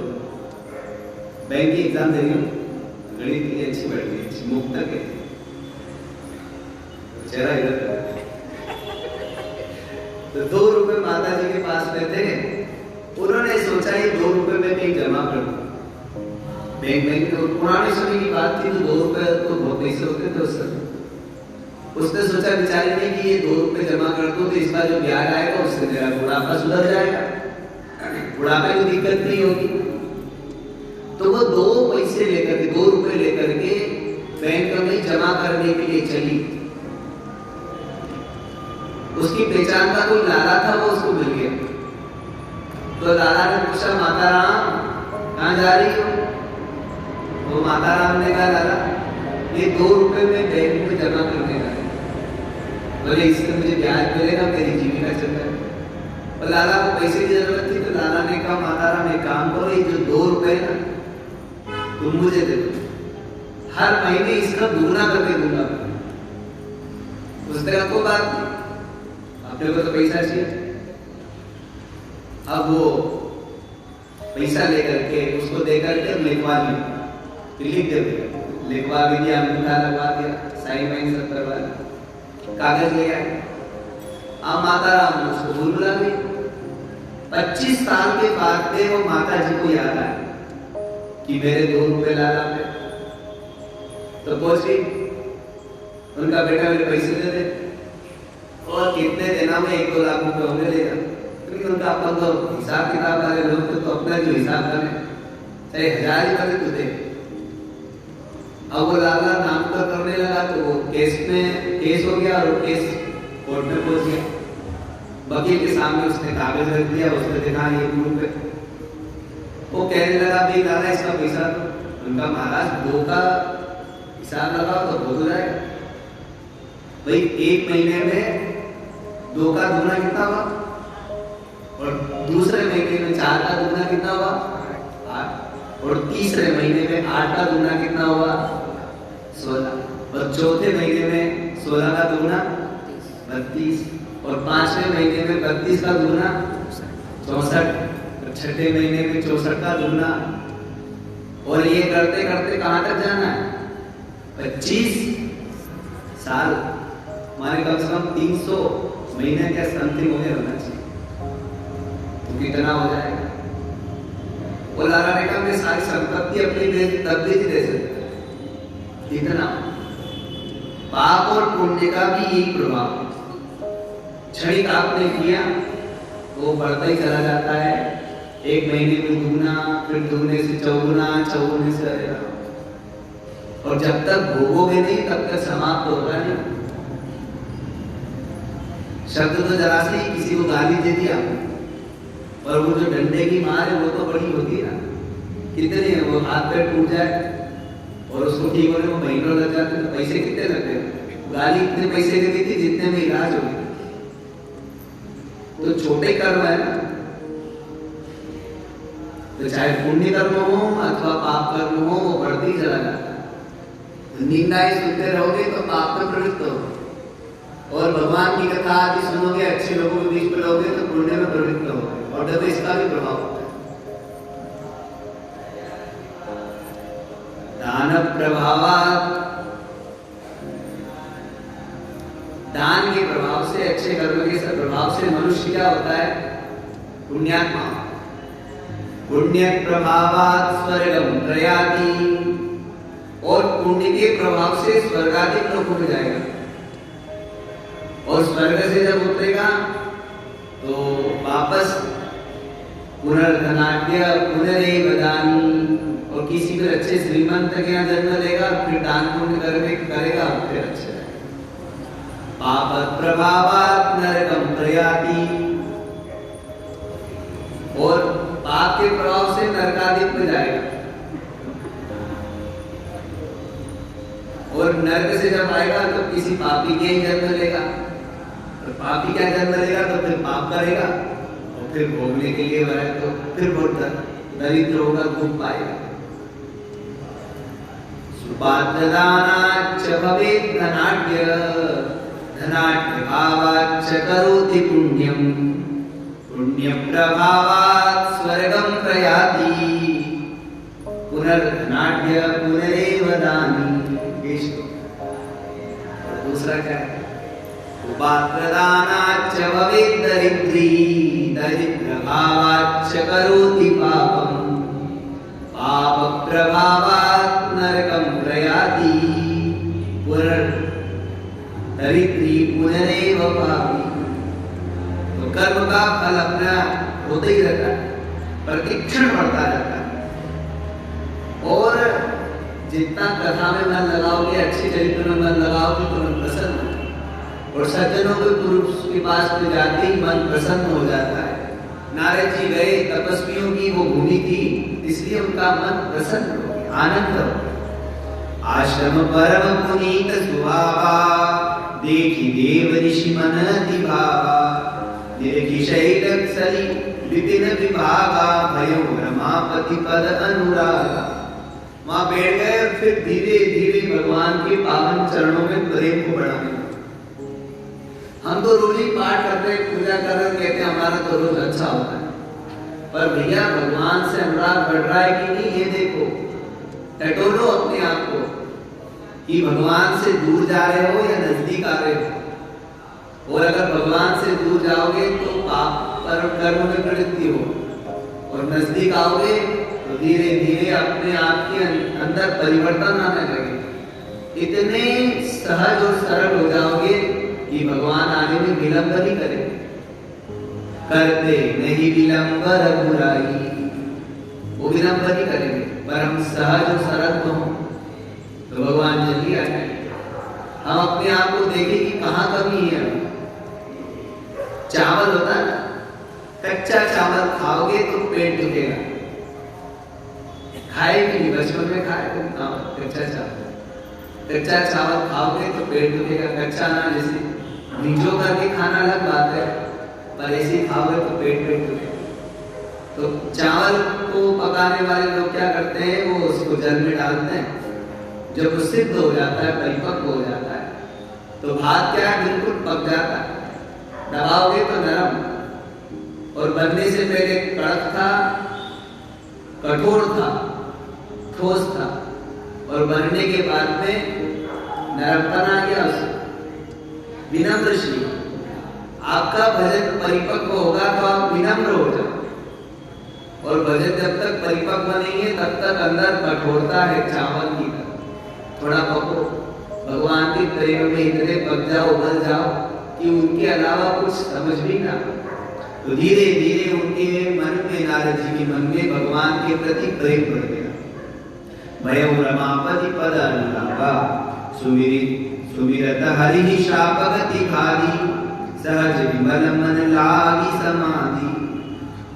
बैंक की एग्जाम दे रही हूँ, गणित की अच्छी बैठ गई, अच्छी मुक्त है, चेहरा इधर। तो 2 रुपए माता जी के पास में थे, उन्होंने सोचा ये 2 रुपए में कहीं जमा कर दूं। बैंक तो पुराने समय की बात थी, तो 2 रुपए तो बहुत पैसे होते थे उस समय। उसने सोचा बेचारे ने कि ये 2 रुपए जमा कर दूं तो इसका जो ब्याज आएगा उससे मेरा बुढ़ापा सुधर जाएगा, बुढ़ापे में दिक्कत नहीं होगी। तो वो 2 पैसे लेकर के 2 रुपए लेकर के बैंक में जमा करने के लिए चली। उसकी पहचान का कोई लाला था, वो उसको मिल गया। तो लाला ने पूछा, माता राम कहाँ जा रही हो? तो माता राम ने कहा, लाला ये 2 रुपए में बैंक में जमा करने का है, बोले इससे मुझे ब्याज मिलेगा, मेरी जीविका चल जाएगी। और लाला को पैसे की जरूरत थी, तो लाला ने कहा, माता राम एक काम करो, ये जो 2 रुपए ना तुम मुझे दे दो, हर महीने इसका दुगना करके दूंगा। उसने कहा कोई बात नहीं, अपने को तो पैसा चाहिए। अब वो पैसा लेकर के उसको देकर के लिखवा लिया, लिख दे लिखवा भी दिया, अंगूठा लगवा दिया, साइन वाइन सब करवा दिया, कागज ले आए। अब माता राम उसको भूल भुला गई। 25 साल के बाद में वो माता जी को याद आया कि मेरे 2 रुपए लाला पे। तो पहुंची, उनका बेटा मेरे पैसे दे दे, और कितने देना में 1-2 लाख रुपए होने लेगा, क्योंकि उनका अपन तो हिसाब किताब वाले लोग थे, तो अपना जो हिसाब करे चाहे 1000 ही करे तो दे। अब वो लाला नाम का करने लगा, तो वो केस हो गया, और वो केस कोर्ट में पहुंच गया। वकील के सामने उसने कागज रख दिया, उसने देखा ये 2 रुपए। वो कहने लगा, भाई लाला इसका पैसा दो। उनका महाराज 2 का हिसाब लगाओ तो बहुत हो जाएगा भाई, 1 महीने में 2 का दुगना कितना हुआ, और दूसरे महीने में 4 का दुगना कितना हुआ, 8, और तीसरे महीने में 8 का दुगना कितना हुआ, 16, और चौथे महीने में 16 का दुगना 32, और 5वें महीने में 32 का दुगना 64, और 6ठे महीने में 64 का दुगना। और ये करते करते कहां तक जाना है, 25 साल, हमारे कम से कम 300 महीने का समथिंग होना चाहिए, तो कितना हो जाएगा। वो लाला ने कहा, मैं सारी संपत्ति अपनी तब भी दे सकता। इतना पाप और पुण्य का भी यही प्रभाव, क्षणिक आपने किया वो बढ़ता ही चला जाता है। 1 महीने में दुगना, फिर दुगने से चौगुना, चौगुने से रहेगा, और जब तक भोगोगे नहीं तब तक समाप्त होगा नहीं। शब्द तो जरा से ही किसी को गाली दे दिया, और वो जो डंडे की मार है वो तो बड़ी होती है ना, कितने है वो हाथ पैर टूट जाए और उसको ठीक होने में महीनों लग जाते हैं। तो पैसे कितने लगते हैं, गाली इतने पैसे की दी थी जितने में इलाज हो गया। तो छोटे कर्म है ना, तो चाहे पुण्य कर्म हो अथवा पाप कर्म हो, वो बढ़ती ही चला जाता है। निंदाएं सुनते रहोगे तो पाप में प्रवृत्त हो, और भगवान की कथा आदि सुनोगे, अच्छे लोगों के बीच में रहोगे तो पुण्य में प्रवृत्त होगे, और तब इसका भी प्रभाव होता है। दान प्रभावात्, दान के प्रभाव से, अच्छे कर्म के प्रभाव से मनुष्य क्या होता है, पुण्यात्मा। पुण्य प्रभावात् स्वर्गम प्रयाति, और पुण्य के प्रभाव से स्वर्गाधिक लोगों में जाएगा, और स्वर्ग से जब उतरेगा तो वापस पुनर्धनाढ्य पुनरेव दानी, और किसी भी अच्छे श्रीमंत के यहाँ जन्म लेगा, फिर दान पुण्य करेगा, फिर अच्छा है। पाप प्रभावात् नरकम प्रयाति, और पाप के प्रभाव से नरकाधिक में जाएगा, और नरक से जब आएगा तो किसी पापी के ही जन्म लेगा, और पापी क्या जन्म लेगा तो फिर पाप करेगा, और फिर भोगने के लिए वह तो फिर बहुत दरिद्र होगा, दुख पाएगा। सुपात्रदानाच्च भवेत् धनाढ्य, धनाढ्य भावाच्च करोति पुण्यं, पुण्य प्रभावात् स्वर्गं प्रयाति, पुनर्धनाढ्य पुनरेव दानी। दूसरा क्या है? उपात्रदानाच्च भवेत् दरिद्री दरिद्रभावाच्च करोति पापम् पापप्रभावात् नरकं प्रयाति। दरिद्री पुनरेव पापी। तो कर्म का फल अपना होता ही रहता है, प्रतिक्षण बढ़ता रहता है। और जितना कथा में मन लगाओगे, अच्छे चरित्र में मन लगाओगे तो मन प्रसन्न होता है। और सज्जनों के पुरुष के पास में जाते ही मन प्रसन्न हो जाता है। नारद जी गए, तपस्वियों की वो भूमि थी, इसलिए उनका मन प्रसन्न हो गया, आनंद हो गया। आश्रम परम पुनीत सुहावा देखी देव ऋषि मन दिभावा देखी शैलक्षली विपिन विभागा भयो रमापति पद अनुरागा। वहां बैठ गए और फिर धीरे धीरे भगवान के पावन चरणों में प्रेम को बढ़ाने लगे। हम तो रोज ही पाठ करते हैं, पूजा कर रहे, कहते हैं हमारा तो रोज अच्छा होता है, पर भैया भगवान से अनुराग बढ़ रहा है कि नहीं, ये देखो। टटोलो अपने आप को कि भगवान से दूर जा रहे हो या नजदीक आ रहे हो। और अगर भगवान से दूर जाओगे तो पाप पर कर्म में प्रवृत्ति हो, और नजदीक आओगे तो धीरे धीरे अपने आप के अंदर परिवर्तन आने लगे। इतने सहज और सरल हो जाओगे कि भगवान आने में विलंब नहीं करेंगे। करते नहीं विलंब रघुराई, वो विलंब नहीं करेंगे, पर हम सहज और सरल तो हों तो भगवान जल्दी आ जाएंगे। हम अपने आप को देखें कि कहाँ कमी है। चावल होता है ना, कच्चा चावल खाओगे तो पेट दुखेगा, खाए भी नहीं, बचपन में खाए तो कच्चा चावल खाओगे तो पेट दुखेगा। कच्चा ना जैसे भिगो करके खाना अलग बात है, पर ऐसे खाओगे तो पेट दुखेगा। तो चावल को पकाने वाले लोग क्या करते हैं, वो उसको जल में डालते हैं, जब वो सिद्ध हो जाता है, परिपक्व हो जाता है, तो भात क्या है, बिल्कुल पक जाता है। दबाओगे तो नरम, और बनने से पहले कड़क था, कठोर था, ठोस था, और बनने के बाद में नरमपन आ गया उसमें। विनम्र श्री, आपका भजन परिपक्व होगा तो आप विनम्र हो जाओ, और भजन जब तक परिपक्व नहीं है तब तक अंदर कठोरता है चावल की तरह। थोड़ा पको, भगवान के प्रेम में इतने पक जाओ, उबल जाओ कि उनके अलावा कुछ समझ भी ना। तो धीरे धीरे उनके मन में, नारद जी के मन में भगवान के प्रति प्रेम बढ़ गया। भयो रमापति पद अनुरागा सुमिरत हरि शापगति भारी सहज विमल मन लागी समाधि।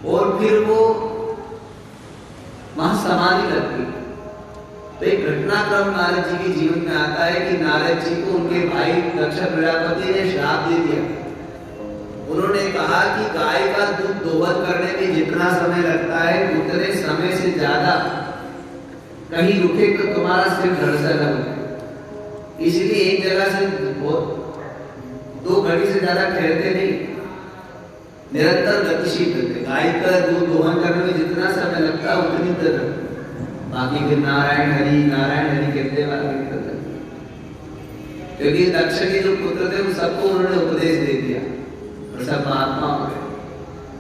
और फिर वो वहां समाधि लग गई। तो एक घटनाक्रम नारद जी के जीवन में आता है कि नारद जी को उनके भाई दक्ष प्रजापति ने श्राप दे दिया। उन्होंने कहा कि गाय का दूध दोहन करने में जितना समय लगता है उतने समय से ज्यादा कहीं रुके तो तुम्हारा सिर धड़ हो। इसलिए एक जगह से 2 घड़ी से ज्यादा ठहरते नहीं, निरंतर गतिशील रहते। गाय का दूध दोहन करने में जितना समय लगता है उतनी देर, बाकी फिर नारायण हरि कहते वाले। क्योंकि दक्ष के जो पुत्र थे उन सबको उन्होंने उपदेश दे दिया और सब महात्मा हो गए।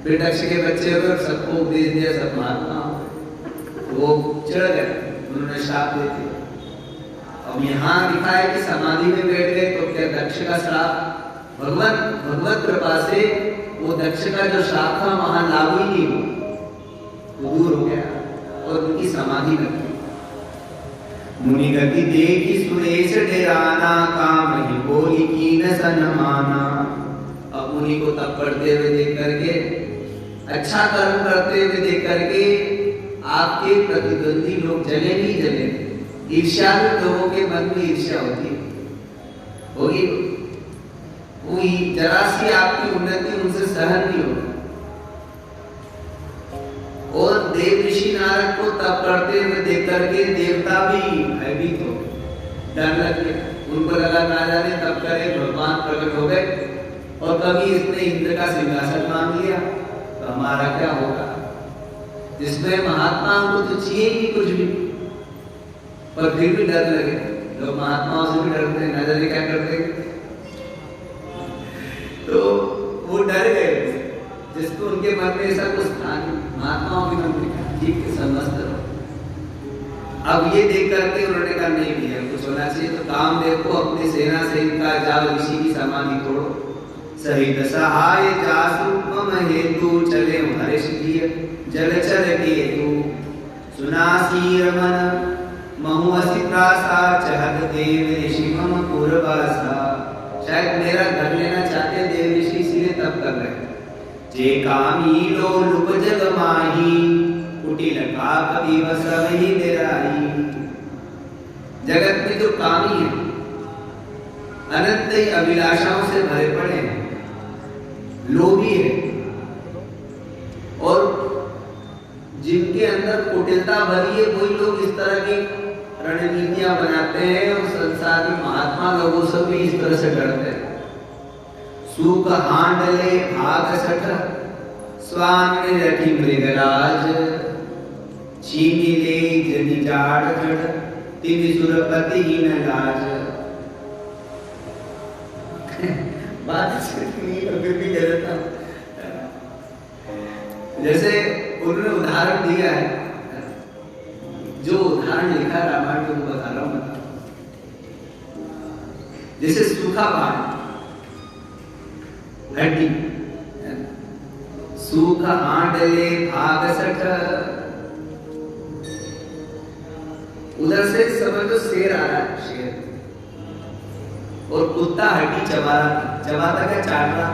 फिर दक्ष के बच्चे हो गए और सबको उपदेश दिया, सब महात्मा हो गए। वो चढ़ गए, उन्होंने श्राप दे दिया। अब यहाँ लिखा है कि समाधि में बैठ गए, तो क्या दक्ष का श्राप भगवत कृपा से वो दक्ष का जो श्राप था वहां लागू ही नहीं हुआ, वो दूर हो गया और उनकी समाधि लग गई। मुनि गति देखी सुरेश डेराना काम ही बोली की न सनमाना। अब मुनि को तप करते हुए देख करके, अच्छा कर्म करते हुए देख करके आपके प्रतिद्वंदी लोग जले नहीं जले। ईर्ष्या लोगों के मन में ईर्ष्या होती है, होगी कोई जरा सी आपकी उन्नति उनसे सहन नहीं होगी। और देव ऋषि नारद को तप करते हुए देख करके देवता भी भयभीत हो गए, डर लग गया। उनको लगा ना जाने तब करे भगवान प्रकट हो गए और कभी इसने इंद्र का सिंहासन मांग लिया तो हमारा क्या होगा। जिसमें महात्मा को तो चाहिए ही कुछ भी, पर फिर भी डर लगे। लोग महात्माओं से भी डरते हैं, न जाने क्या करते हैं। तो वो डर गए, जिसको उनके मन में ऐसा कुछ था नहीं। महात्माओं के मन में ठीक है, समझते रहो। अब ये देख करके उन्होंने कहा नहीं भैया, कुछ होना चाहिए। तो कामदेव को अपनी सेना से इनका जाओ ऋषि की समाधि तोड़ो। सहित सहाय जासुपम हेतु चले हर्ष दिय जलचर केतु सुनासी रमन महुअसि त्रासा चहत देव ऋषि मम पूर्वासा। शायद मेरा घर लेना चाहते देव ऋषि, इसीलिए तब कर रहे हैं। जे कामी लो लुप जग माही कुटिल का कवि वसवहि निराई। जगत में जो कामी है, अनंत अभिलाषाओं से भरे पड़े हैं, लोभी है, और जिनके अंदर कुटिलता भरी है, वही लोग इस तरह की रणनीतियां बनाते हैं। और संसार में महात्मा लोगों से भी इस तरह से डरते हैं। सूख हांडले भाग सठ स्वान रखी मृगराज चीनी ले जनि जाड़ जड़ तिनि सुरपति ही न लाज। बात फिर भी कह देता हूं। जैसे उन्होंने उदाहरण दिया है, जो उदाहरण लिखा है रामायण में वो बता रहा हूं मैं। जैसे सूखा भाग हड्डी, सूखा हांडले भाग सठ, उधर से समझ लो शेर आ रहा है, शेर, और कुत्ता हड्डी चबा रहा, चबाता क्या, चाट रहा।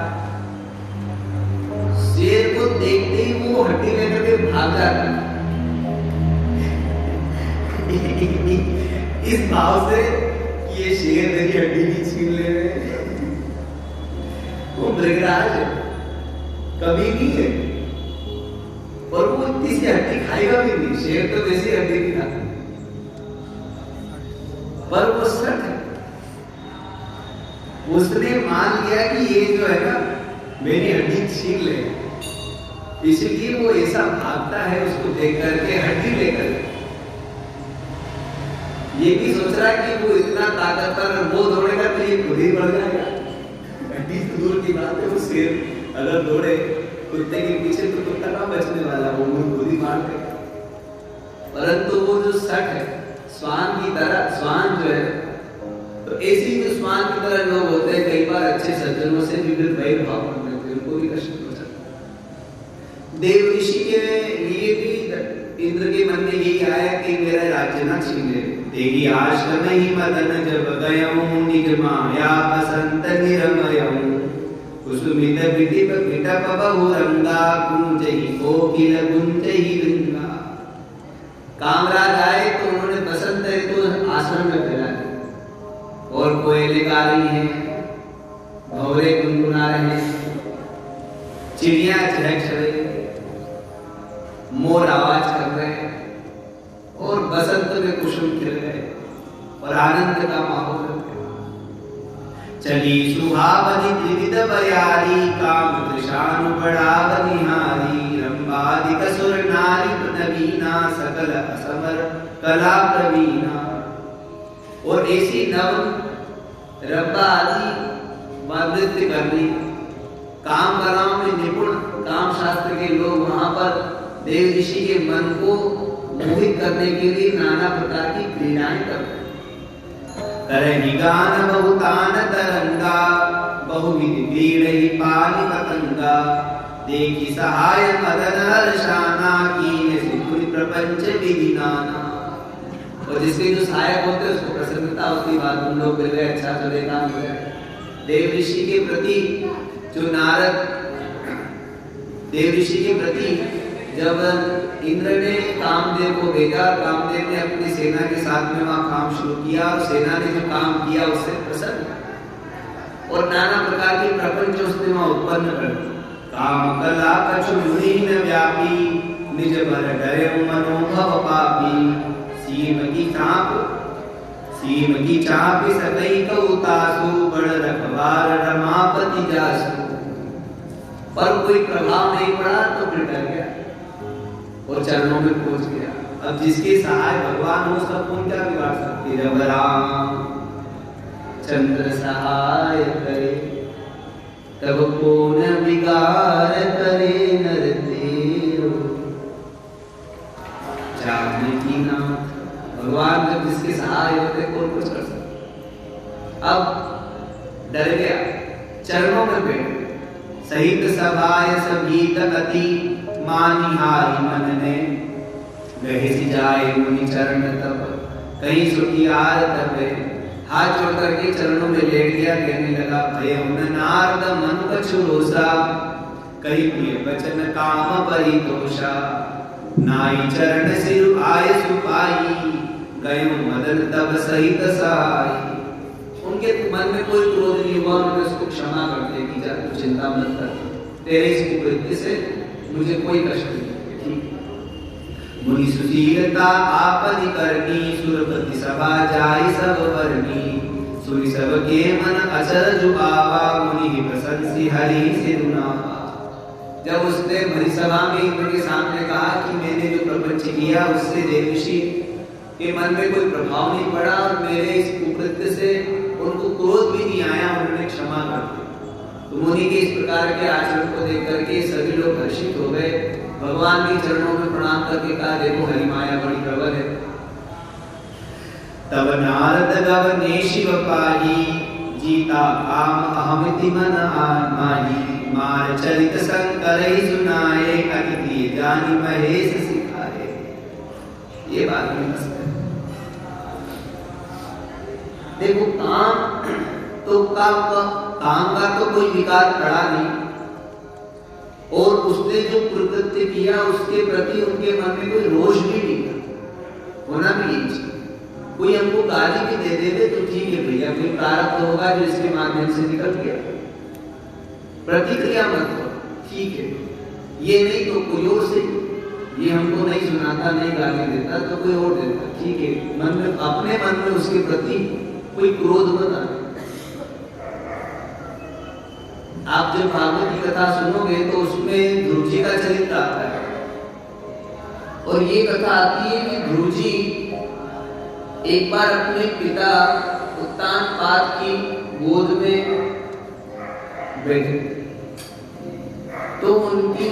शेर को देखते ही वो हड्डी लेकर के भाग जाता है इस भाव से कि ये शेर मेरी हड्डी भी छीन ले रहे हैं। वो मृगराज है, कभी नहीं है, और वो इतनी सी हड्डी खाएगा भी नहीं। शेर तो वैसी हड्डी नहीं खाता, पर वो सट है। उसने मान लिया कि ये जो है ना मेरी हड्डी छीन ले, इसीलिए वो ऐसा भागता है उसको देख करके, हड्डी लेकर। ये भी सोच रहा है कि वो इतना ताकतवर, वो दौड़ेगा तो ये खुद ही बढ़ जाएगा। हड्डी तो दूर की बात है, वो शेर अगर दौड़े कुत्ते के पीछे तो कुत्ता कहाँ बचने वाला, वो खुद ही मार देगा। परंतु वो जो सट है, स्वान की तरह, स्वान जो है, तो ऐसी जो स्वान की तरह लोग होते हैं, कई बार अच्छे सज्जनों से भी वैर भाव कर लेते हैं, उनको भी कष्ट पहुंचाते। देव ऋषि के लिए भी इंद्र के मन में यही आया कि मेरा राज्य ना छीन ले। तेरी आश्रम ही मदन जब गयऊं निज माया बसंत निरमयऊं कुसुमित विधिप विटप बहुरंगा कुंजहि कोकिल गुंजहि गंगा। कामराज आए तो उन्होंने बसंत ऋतु आश्रम में फैला दिया, और कोयले गा रही हैं, भंवरे गुनगुना रहे हैं, चिड़िया चहक रही, मोर आवाज कर रहे हैं, और बसंत में कुसुम खिल गए, और आनंद का माहौल है। चली सुहावनी त्रिविध बयारी काम तृषानु बढ़ाव निहारी रंबादिक सुर नारी नवीना सकल असमर कला प्रवीणा। और ऐसी नव रंबा आदि नृत्य करनी, काम कलाओं में निपुण काम शास्त्र के लोग वहां पर देव ऋषि के मन को मोहित करने के लिए नाना प्रकार की क्रीड़ाएं करते हैं। करहि गान बहुतान तरंगा बहुविध क्रीड़हि पानि पतंगा देखि सहाय मदन हर्षाना कीन सिद्धि प्रपंच विधि नाना। और जिसके जो सहायक होते हैं उसको प्रसन्नता होती, बात उन लोग मिल गए, अच्छा चले काम हो गया। देव ऋषि के प्रति जो नारद, देव ऋषि के प्रति जब इंद्र ने कामदेव को भेजा, कामदेव ने अपनी सेना के साथ में वहां काम शुरू किया, और सेना ने जो काम किया उससे प्रसन्न, और नाना प्रकार के प्रपंच उसने वहां उत्पन्न कर दिए। काम कला कछु मुनीन व्यापी निज बर डरे मनोभव पापी सीम की चाप सकई कौतासु बड़ रखवार रमापति जासु। पर कोई प्रभाव नहीं पड़ा तो फिर डर गया और चरणों में पहुंच गया। अब जिसके सहाय भगवान हो उसका कौन क्या बिगाड़ सकते। जब राम चंद्र सहाय करे तब कौन बिगाड़ करे नर तेरो। जानकी नाथ भगवान जब जिसके सहाय होते कौन कुछ कर सकता। अब डर गया, चरणों में बैठ सहित सभाय सभी तकति मानिहारी मन ने गहे सी जाए मुनि चरण तब कहीं सुखियार तबे। हाथ जोड़ करके चरणों में लेट गया, कहने लगा भय नारद मन कछु रोसा कहीं प्रिय वचन काम परितोषा नाई चरण सिर आय सुपाई गए मदन तब सहित सहाय। उनके मन में कोई क्रोध नहीं हुआ, उन्होंने उसको क्षमा कर दिया कि जा तू चिंता मत कर, तेरे इस कुकृत्य से मुझे कोई कष्ट नहीं। ठीक मुनि सुशीलता आपदि करनी सुरपति सभा जाई सब वर्णी सुनि सब के मन अचर जुआवा मुनि प्रसन्नसी हरि सिरुनावा। जब उसने भरी सभा में उनके सामने कहा कि मैंने जो प्रपंच किया उससे देवऋषि के मन में कोई प्रभाव नहीं पड़ा और मेरे इस कुकृत्य से उनको क्रोध भी नहीं आया, उन्होंने क्षमा कर दी। तो मुनि के इस प्रकार के आचरण को देख करके सभी लोग हर्षित हो गए, भगवान के चरणों में प्रणाम करके कहा देखो हरि माया बड़ी प्रबल है। तब नारद गवने शिव पाही जीता काम अहमिति मन माही मार चरित शंकर सुनाए अतिथि जानी महेश सिखाए। ये बात में मस्त है। देखो काम का तो कोई विकार पड़ा नहीं और उसने जो कृत्य किया उसके प्रति उनके मन में कोई रोष भी नहीं था। होना भी यही चाहिए। कोई हमको गाली भी दे दे तो ठीक है भैया, कोई प्रारब्ध होगा जो इसके माध्यम से निकल गया, प्रतिक्रिया मत करो, ठीक है। ये नहीं तो कोई और से, ये हमको नहीं सुनाता नहीं गाली देता तो कोई और देता, ठीक है। मन में अपने मन में उसके प्रति कोई क्रोध मत आए। आप जब भागवत की कथा सुनोगे तो उसमें ध्रुव जी का चरित्र आता है और ये कथा आती है कि ध्रुव जी एक बार अपने पिता उत्तानपाद की गोद में बैठे तो उनकी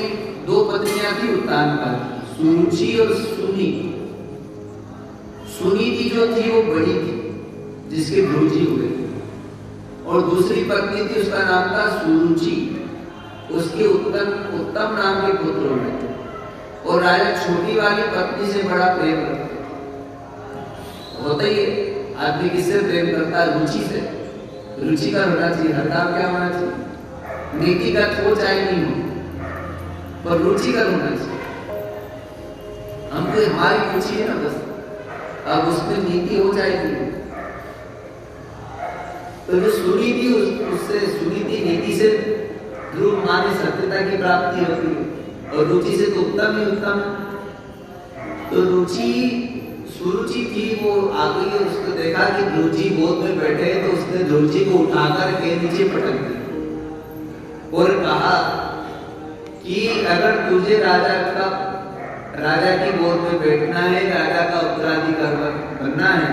दो पत्नियां थी उत्तानपाद की, सुरुचि और सुनी। सुनी थी जो थी वो बड़ी थी जिसके ध्रुव जी हुए, और दूसरी पत्नी थी उसका नाम था सुरुचि, उसके उत्तम नाम के पुत्र हुए। और राजा छोटी वाली पत्नी से बड़ा प्रेम करता होता ही है। आदमी किससे प्रेम करता है? रुचि से। रुचि का होना चाहिए, हर काम क्या होना चाहिए? नीति का हो चाहे नहीं हो पर रुचि का होना चाहिए। हमको हमारी रुचि है ना बस, अब उसमें नीति हो जाएगी। तो जो सुनी थी उससे सुनी थी नीति से ध्रुव माने सत्यता की प्राप्ति होती है और रुचि से तो उत्तम ही उत्तम। तो सुरुचि थी वो आ गई और उसको देखा कि ध्रुव जी गोद में बैठे हैं तो उसने ध्रुव जी को उठाकर के नीचे पटक दिया और कहा कि अगर तुझे राजा की गोद में बैठना है, राजा का उत्तराधिकारी बनना है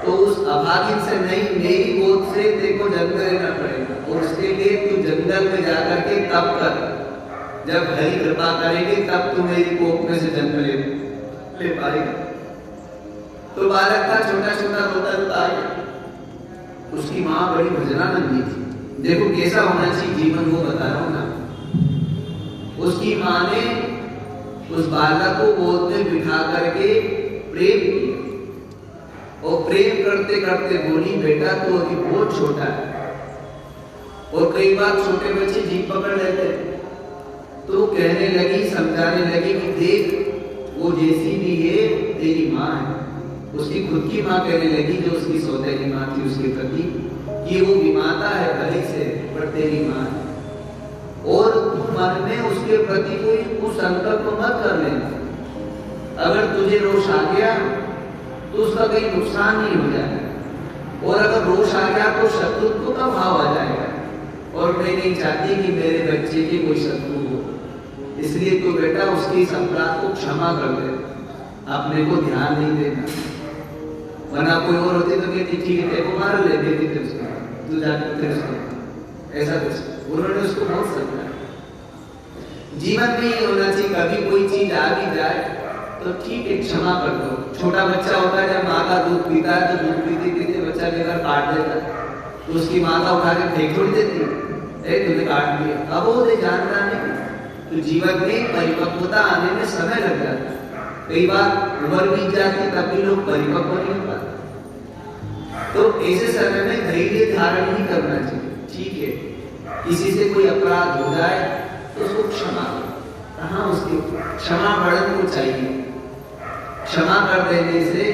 तो उस अभागिन से नहीं मेरी गोद से देखो जन्म लेना पड़ेगा। और उसके लिए तू जंगल में जाकर के तप कर, जब हरि कृपा करेंगे तब तू मेरी कोख में से जन्म ले पाएगा। तो बालक था छोटा छोटा रोता रोता आया, उसकी माँ बड़ी भजनानंदी थी। देखो कैसा होना चाहिए जीवन, वो बता रहा हूं ना। उसकी माँ ने उस बालक को गोद में बिठा करके प्रेम किया और प्रेम करते करते बोली बेटा तू अभी बहुत छोटा है। और कई बार छोटे बच्चे जीभ पकड़ लेते तो कहने लगी, समझाने लगी कि देख वो जैसी भी है तेरी माँ है। उसकी खुद की माँ कहने लगी जो उसकी सौतेली माँ थी उसके प्रति कि वो विमाता है भले से पर तेरी माँ है और तू मन में उसके प्रति कोई कुसंकल्प मत कर लेना। अगर तुझे रोष आ गया तो उसका कहीं नुकसान नहीं हो जाएगा और अगर रोष आ गया तो शत्रुत्व का भाव आ जाएगा और मैं नहीं चाहती कि मेरे बच्चे की कोई शत्रु हो, इसलिए तो बेटा उसकी इस अपराध को क्षमा कर दे। अपने को ध्यान नहीं देना, वरना कोई और होती तो कहती ठीक है तेरे को मार ले, देती थे उसको, तू जाकर फिर उसको ऐसा कुछ उन्होंने उसको बहुत समझाया। जीवन में ये होना चाहिए, कभी कोई चीज आ भी जाए तो ठीक है क्षमा कर दो। छोटा बच्चा होता है जब माँ का दूध पीता है तो दूध पीते पीते बच्चा लेकर काट देता है, तो उसकी माँ का उठा के फेंक छोड़ देती है, तुमने काट दिया। अब वो जानता नहीं, तो जीवन में परिपक्वता आने में समय लग जाता है, कई बार उम्र बीत जाती तब भी लोग परिपक्व नहीं हो पाते। तो ऐसे समय में धैर्य धारण ही करना चाहिए। ठीक है किसी से कोई अपराध हो जाए तो उसको क्षमा करो, कहाँ उसकी क्षमा बढ़न को चाहिए। क्षमा कर देने से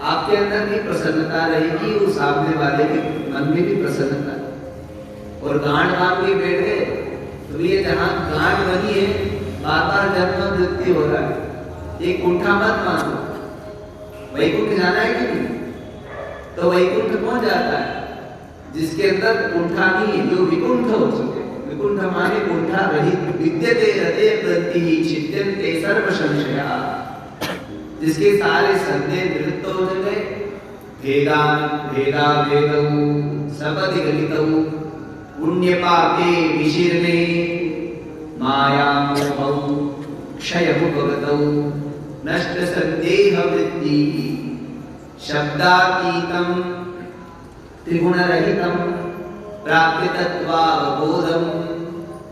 आपके अंदर भी प्रसन्नता रहेगी और सामने वाले के मन में भी प्रसन्नता। और गांठ बांध के बैठ गए तो ये जहां गांठ बनी है बार बार जन्म मृत्यु हो रहा है, ये कुंठा मत मानो। वैकुंठ जाना है कि नहीं, तो वैकुंठ कौन जाता है जिसके अंदर कुंठा नहीं है, जो विकुंठ हो चुके। विकुंठ माने कुंठा रहित, विद्यते हृदय ग्रंथि छिद्यन्ते सर्व संशया, जिसके सारे संदेह निवृत्त हो गए। भेदा भेदौ सपदि गलितौ पुण्य पापे विशीर्णे माया मोहौ क्षयभु भगतौ नष्ट संदेह वृत्ति शब्दातीतं त्रिगुण रहितं प्राप्य तत्त्वावबोधं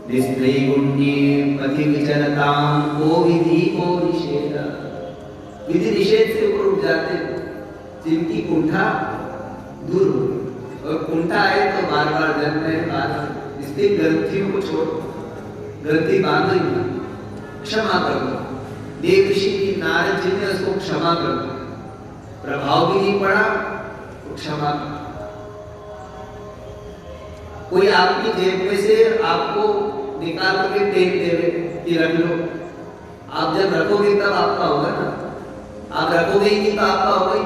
निस्त्रैगुण्ये पथि विचरतां को विधि को निषेध। विधि निषेध से ऊपर उठ जाते जिनकी कुंठा दूर हो, और कुंठा आए तो बार बार जन्म है बार, इसलिए ग्रंथियों को छोड़ो, ग्रंथि बांधो ही ना, क्षमा कर दो। देव ऋषि की नारद जी ने उसको क्षमा कर दो, प्रभाव भी नहीं पड़ा तो क्षमा कर। कोई आपकी जेब में से आपको निकाल के पेन देवे कि रख लो, आप जब रखोगे तब आपका होगा ना, आप रखोगे ही नहीं तो आपका होगा ही।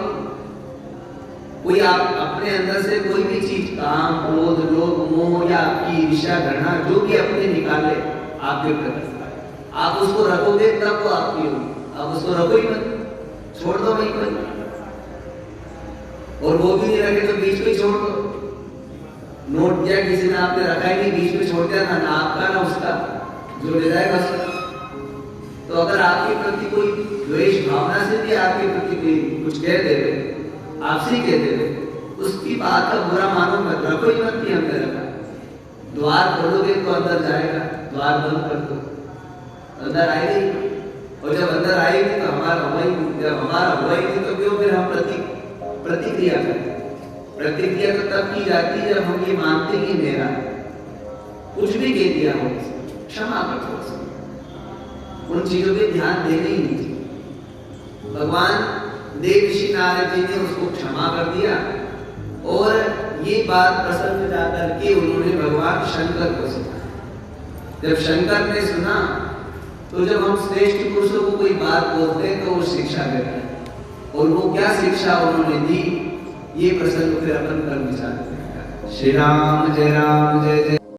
कोई आप अपने अंदर से कोई भी चीज काम क्रोध लोभ मोह या आपकी ईर्ष्या घृणा जो भी अपने निकाले आपके प्रति, आप उसको रखोगे तब वो आपकी होगी, आप उसको रखो ही मत, छोड़ दो वहीं पर। और वो भी नहीं रखे तो बीच में छोड़ दो। नोट दिया किसी ने आपने रखा ही नहीं, बीच में छोड़ दिया ना आपका ना उसका, जो ले जाएगा उसका। तो अगर आपके प्रति कोई द्वेष भावना से भी आपके प्रति कोई कुछ कह देवे, आपसे ही कह देवे, उसकी बात का बुरा मानो मत, रखो ही मत कि हमने रखा। द्वार खोलोगे तो अंदर जाएगा, द्वार बंद कर दो अंदर आएगी, और जब अंदर आएगी तो हमारा हुआ ही, जब हमारा हुआ ही नहीं तो क्यों फिर हम प्रतिक्रिया करते। प्रतिक्रिया तो तब की जाती है जब हम ये मानते कि मेरा कुछ भी कह दिया हो, क्षमा कर दो। उन चीजों पे ध्यान देने ही नहीं चाहिए। भगवान देव ऋषि नारद जी ने उसको क्षमा कर दिया, और ये बात प्रसन्न जाकर के उन्होंने भगवान शंकर को सुना। जब शंकर ने सुना तो जब हम श्रेष्ठ पुरुषों को कोई बात बोलते हैं तो वो शिक्षा देते हैं, और वो क्या शिक्षा उन्होंने दी ये प्रसंग फिर अपन कल विचार करेंगे। श्री राम जय जय।